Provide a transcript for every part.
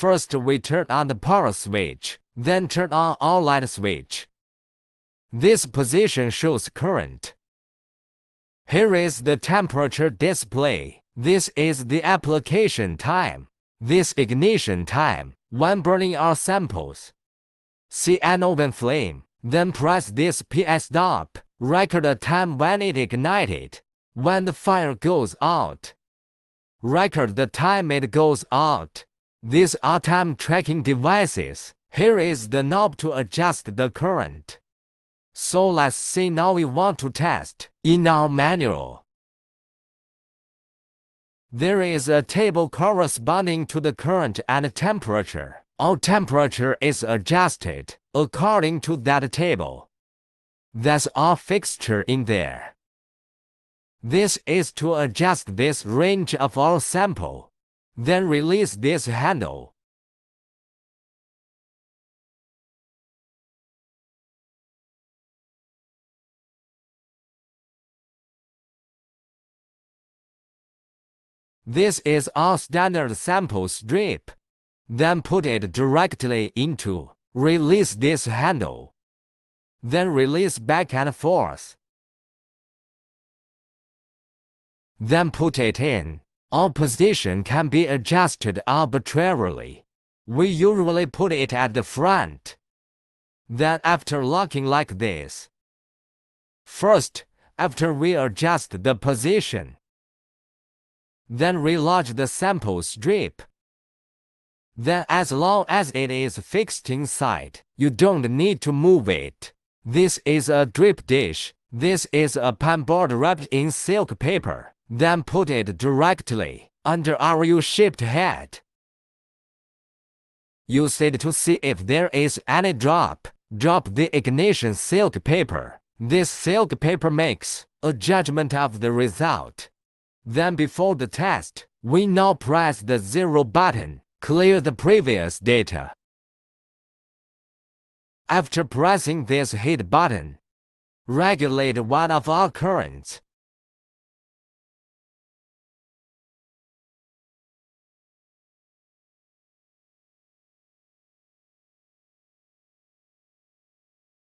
First we turn on the power switch, then turn on our light switch. This position shows current. Here is the temperature display. This is the application time. This ignition time, when burning our samples. See an open flame, then press this PS stop. Record the time when it ignited. When the fire goes out, record the time it goes out. These are time tracking devices. Here is the knob to adjust the current. So let's see now we want to test. In our manual, there is a table corresponding to the current and temperature. Our temperature is adjusted according to that table. That's our fixture in there. This is to adjust this range of our sample. Then release this handle. This is our standard sample strip. Then put it directly into. Release this handle. Then release back and forth. Then put it in. Our position can be adjusted arbitrarily. We usually put it at the front. Then after locking like this. First, after we adjust the position, then relodge the sample strip. Then as long as it is fixed inside, you don't need to move it. This is a drip dish. This is a pan board wrapped in silk paper. Then put it directly under our U-shaped head. Use it to see if there is any drop. Drop the ignition silk paper. This silk paper makes a judgment of the result. Then before the test, we now press the 0 button. Clear the previous data. After pressing this hit button, regulate one of our currents.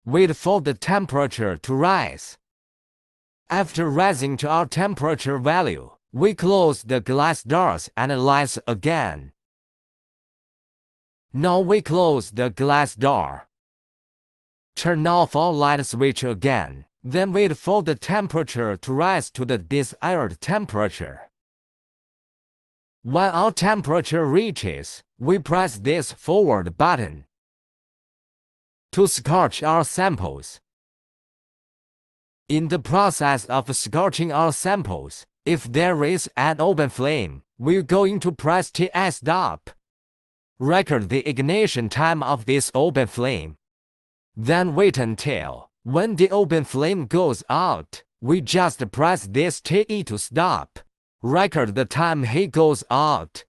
Wait for the temperature to rise. After rising to our temperature value, we close the glass doors and lights again. Now we close the glass door. Turn off our light switch again, then wait for the temperature to rise to the desired temperature. When our temperature reaches, we press this forward button to scorch our samples. In the process of scorching our samples, if there is an open flame, we're going to press TS stop. Record the ignition time of this open flame. Then wait until, when the open flame goes out, we just press this TE to stop. Record the time he goes out.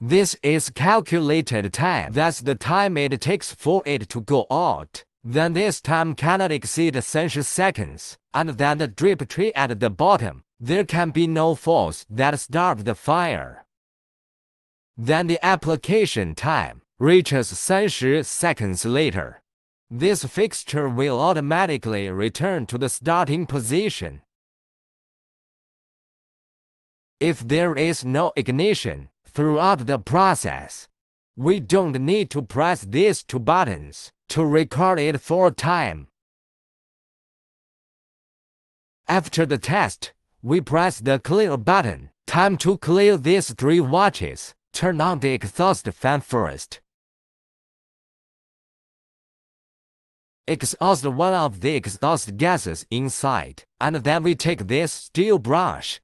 This is calculated time. That's the time it takes for it to go out. Then this time cannot exceed 30 seconds. And then the drip tree at the bottom. There can be no force that start the fire. Then the application time reaches 30 seconds later. This fixture will automatically return to the starting position. If there is no ignition throughout the process, we don't need to press these two buttons to record it for time. After the test, we press the clear button. Time to clear these 3 watches. Turn on the exhaust fan first. Exhaust one of the exhaust gases inside, and then we take this steel brush.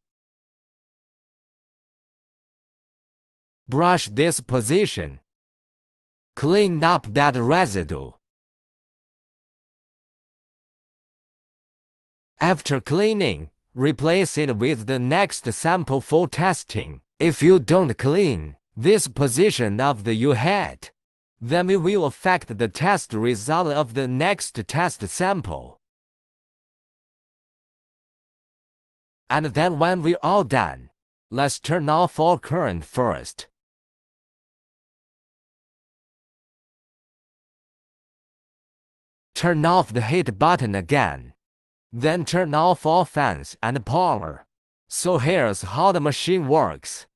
Brush this position. Clean up that residue. After cleaning, replace it with the next sample for testing. If you don't clean this position of the U-head, then it will affect the test result of the next test sample. And then when we're all done, let's turn off our current first. turn off the heat button again. Then turn off all fans and power. So here's how the machine works.